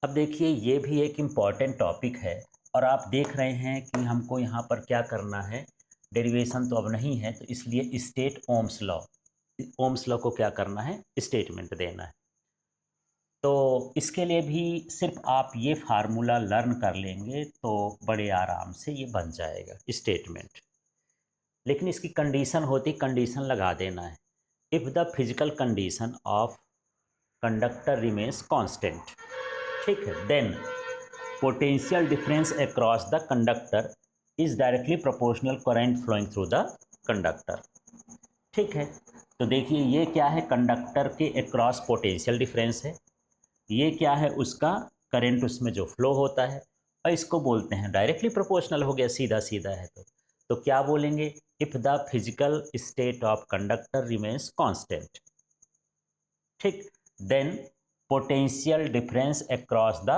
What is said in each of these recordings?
अब देखिए ये भी एक इम्पॉर्टेंट टॉपिक है और आप देख रहे हैं कि हमको यहाँ पर क्या करना है। डेरिवेशन तो अब नहीं है तो इसलिए स्टेट ओम्स लॉ को क्या करना है, स्टेटमेंट देना है। तो इसके लिए भी सिर्फ आप ये फार्मूला लर्न कर लेंगे तो बड़े आराम से ये बन जाएगा स्टेटमेंट। लेकिन इसकी कंडीशन होती, कंडीशन लगा देना है। If the physical condition of conductor remains constant, ठीक है, then potential difference across the conductor is directly proportional current flowing through the conductor. ठीक है, तो देखिए ये क्या है, कंडक्टर के अक्रॉस पोटेंशियल डिफरेंस है, ये क्या है उसका करंट उसमें जो फ्लो होता है, और इसको बोलते हैं डायरेक्टली प्रोपोर्शनल हो गया, सीधा सीधा है। तो क्या बोलेंगे, if the physical state of conductor remains constant, ठीक, then potential difference across the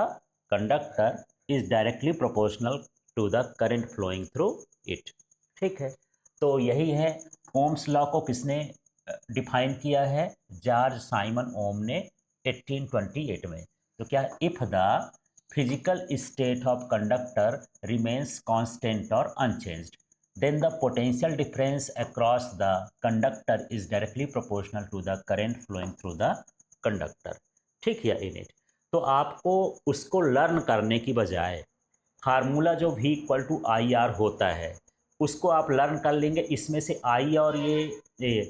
conductor is directly proportional to the current flowing through it. ठीक है, तो यही है। ओम्स लॉ को किसने डिफाइन किया है, जॉर्ज साइमन ओम ने 1828 में। तो क्या, if the physical state of conductor remains constant और unchanged, then the potential difference across the conductor is directly proportional to the current flowing through the conductor। ठीक है इन इट। तो आपको उसको लर्न करने की बजाय फार्मूला जो v equal to I R होता है उसको आप लर्न कर लेंगे। इसमें से आई और ये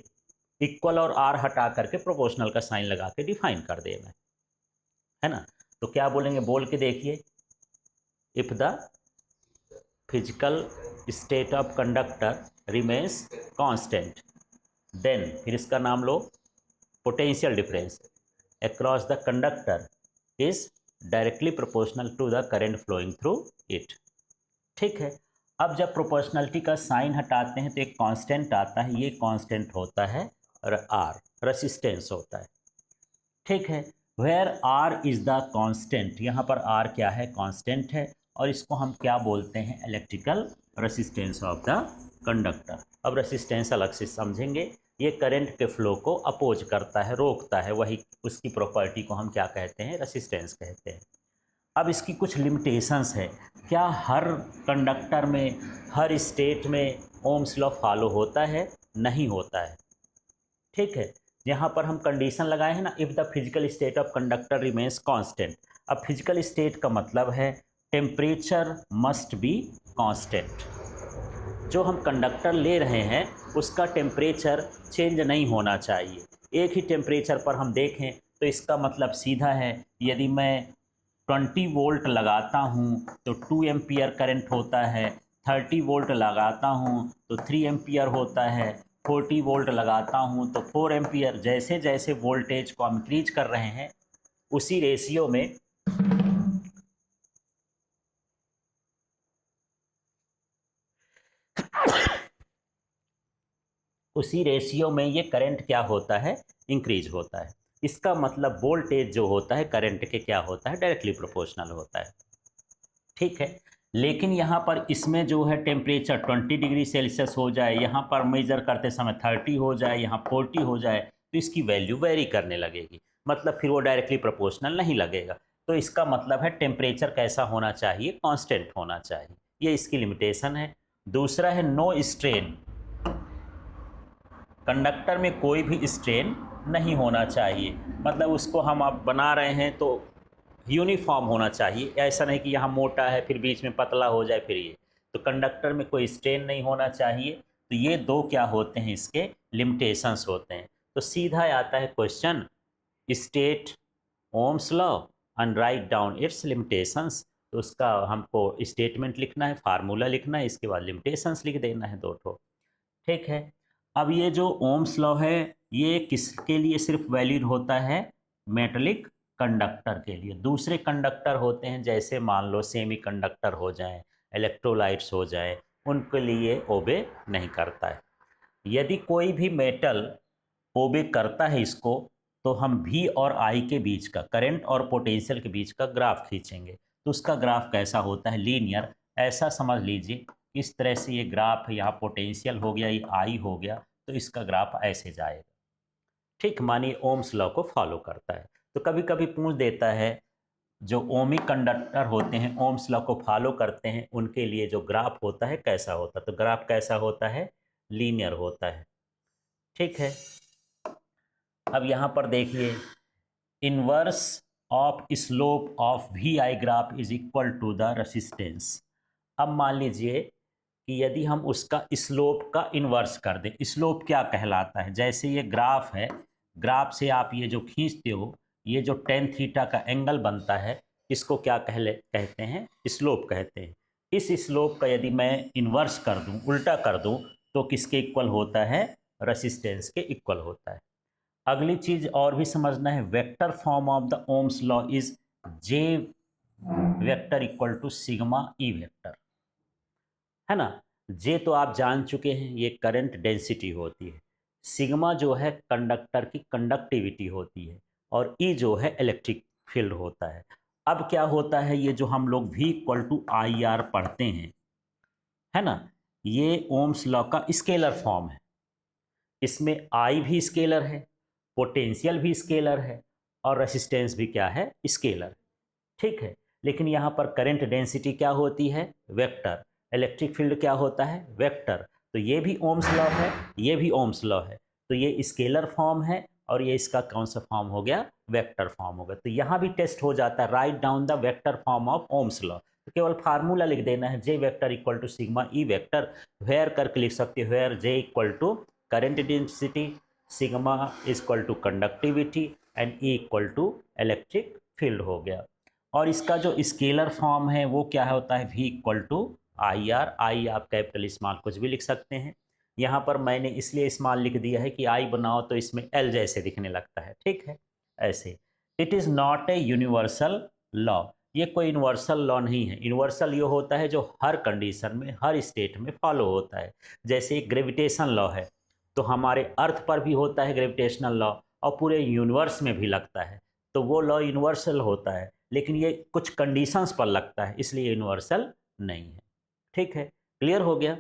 इक्वल और आर हटा करके प्रोपोर्शनल का साइन लगा के डिफाइन कर देना है ना। तो क्या बोलेंगे, बोल के देखिए, if the physical state of conductor remains constant, then फिर इसका नाम लो potential difference across the conductor is directly proportional to the current flowing through it. ठीक है, अब जब प्रोपोर्शनलिटी का साइन हटाते हैं तो एक कांस्टेंट आता है, ये कांस्टेंट होता है और आर रेसिस्टेंस होता है। ठीक है, where R is the constant, यहाँ पर आर क्या है, कांस्टेंट है, और इसको हम क्या बोलते हैं, electrical resistance of the conductor. अब रेसिस्टेंस अलग से समझेंगे, ये करंट के फ्लो को अपोज करता है, रोकता है, वही उसकी प्रॉपर्टी को हम क्या कहते हैं, रेसिस्टेंस कहते हैं। अब इसकी कुछ लिमिटेशंस है, क्या हर कंडक्टर में, हर स्टेट में ओम्स लॉ फॉलो होता है, नहीं होता है। ठीक है, यहाँ पर हम कंडीशन लगाए हैं ना, if the physical state of conductor remains constant. अब फिजिकल स्टेट का मतलब है टेम्परेचर मस्ट बी कांस्टेंट। जो हम कंडक्टर ले रहे हैं उसका टेम्परेचर चेंज नहीं होना चाहिए, एक ही टेम्परेचर पर हम देखें तो इसका मतलब सीधा है, यदि मैं 20 वोल्ट लगाता हूँ तो 2 एम्पियर करंट होता है, 30 वोल्ट लगाता हूँ तो 3 एम्पियर होता है, 40 वोल्ट लगाता हूँ तो 4 एम्पियर। जैसे जैसे वोल्टेज को हम इंक्रीज कर रहे हैं उसी रेशियो में ये करंट क्या होता है, इंक्रीज होता है। इसका मतलब वोल्टेज जो होता है करंट के क्या होता है, डायरेक्टली प्रोपोर्शनल होता है। ठीक है, लेकिन यहाँ पर इसमें जो है टेम्परेचर 20 डिग्री सेल्सियस हो जाए, यहाँ पर मेजर करते समय 30 हो जाए, यहाँ 40 हो जाए, तो इसकी वैल्यू वेरी करने लगेगी, मतलब फिर वो डायरेक्टली प्रोपोर्शनल नहीं लगेगा। तो इसका मतलब है टेम्परेचर कैसा होना चाहिए, कांस्टेंट होना चाहिए, ये इसकी लिमिटेशन है। दूसरा है नो स्ट्रेन, कंडक्टर में कोई भी स्ट्रेन नहीं होना चाहिए, मतलब उसको हम अब बना रहे हैं तो यूनिफॉर्म होना चाहिए, ऐसा नहीं कि यहाँ मोटा है फिर बीच में पतला हो जाए फिर ये। तो कंडक्टर में कोई स्ट्रेन नहीं होना चाहिए। तो ये दो क्या होते हैं, इसके लिमिटेशंस होते हैं। तो सीधा आता है question, state Ohm's law and write down it's limitations. तो उसका हमको स्टेटमेंट लिखना है, फार्मूला लिखना है, इसके बाद लिमिटेशंस लिख देना है दो ठो। ठीक है, अब ये जो ओम्स लॉ है ये किसके लिए सिर्फ वैलिड होता है, मेटलिक कंडक्टर के लिए। दूसरे कंडक्टर होते हैं जैसे मान लो सेमी कंडक्टर हो जाएं, इलेक्ट्रोलाइट्स हो जाएं, उनके लिए ओबे नहीं करता है। यदि कोई भी मेटल ओबे करता है इसको, तो हम V और I के बीच का, करंट और पोटेंशियल के बीच का ग्राफ खींचेंगे। तो उसका ग्राफ कैसा होता है, लीनियर। ऐसा समझ लीजिए इस तरह से ये ग्राफ, यहाँ पोटेंशियल हो गया, ये I हो गया, तो इसका ग्राफ ऐसे जाएगा। ठीक, मानिए ओम्स लॉ को फॉलो करता है। तो कभी कभी पूछ देता है जो ओमिक कंडक्टर होते हैं, ओम्स लॉ को फॉलो करते हैं, उनके लिए जो ग्राफ होता है कैसा होता है, तो ग्राफ कैसा होता है, लीनियर होता है। ठीक है, अब यहाँ पर देखिए, inverse of slope of V I graph is equal to the resistance. अब मान लीजिए कि यदि हम उसका स्लोप का इन्वर्स कर दें, स्लोप क्या कहलाता है, जैसे ये ग्राफ है, ग्राफ से आप ये जो खींचते हो, ये जो टेन थीटा का एंगल बनता है, इसको क्या कहते हैं, स्लोप कहते हैं। इस स्लोप का यदि मैं इन्वर्स कर दूं, उल्टा कर दूं, तो किसके इक्वल होता है, रेसिस्टेंस के इक्वल होता है। अगली चीज और भी समझना है, vector form of the Ohm's law is J vector equal to sigma E vector, है ना। जे तो आप जान चुके हैं, ये करंट डेंसिटी होती है, सिग्मा जो है कंडक्टर की कंडक्टिविटी होती है, और ई जो है इलेक्ट्रिक फील्ड होता है। अब क्या होता है, ये जो हम लोग V equal to I R पढ़ते हैं, है ना, ये ओम्स लॉ का स्केलर फॉर्म है। इसमें आई भी स्केलर है, पोटेंशियल भी स्केलर है, और रेसिस्टेंस भी क्या है, स्केलर। ठीक है, लेकिन यहाँ पर करंट डेंसिटी क्या होती है, वेक्टर, इलेक्ट्रिक फील्ड क्या होता है, वेक्टर। तो ये भी ओम्स लॉ है, ये भी ओम्स लॉ है, तो ये स्केलर फॉर्म है, और ये इसका कौन सा फॉर्म हो गया, वेक्टर फॉर्म हो गया। तो यहाँ भी टेस्ट हो जाता है, write down the vector form of Ohm's law. तो केवल फार्मूला लिख देना है, J vector equal to sigma E vector, where करके लिख सकते हो, where J equal to current density, sigma equal to conductivity, and E equal to electric field हो गया। और इसका जो स्केलर फॉर्म है वो क्या होता है, V equal to I R. I आप कैपिटल स्मॉल कुछ भी लिख सकते हैं, यहाँ पर मैंने इसलिए स्मॉल लिख दिया है कि आई बनाओ तो इसमें L जैसे दिखने लगता है। ठीक है, ऐसे। It is not a universal law, ये कोई यूनिवर्सल लॉ नहीं है। यूनिवर्सल ये होता है जो हर कंडीशन में, हर स्टेट में फॉलो होता है। जैसे ग्रेविटेशन लॉ है, तो हमारे अर्थ पर भी होता है ग्रेविटेशनल लॉ, और पूरे यूनिवर्स में भी लगता है, तो वो लॉ यूनिवर्सल होता है। लेकिन ये कुछ कंडीशंस पर लगता है, इसलिए यूनिवर्सल नहीं है। ठीक है, क्लियर हो गया।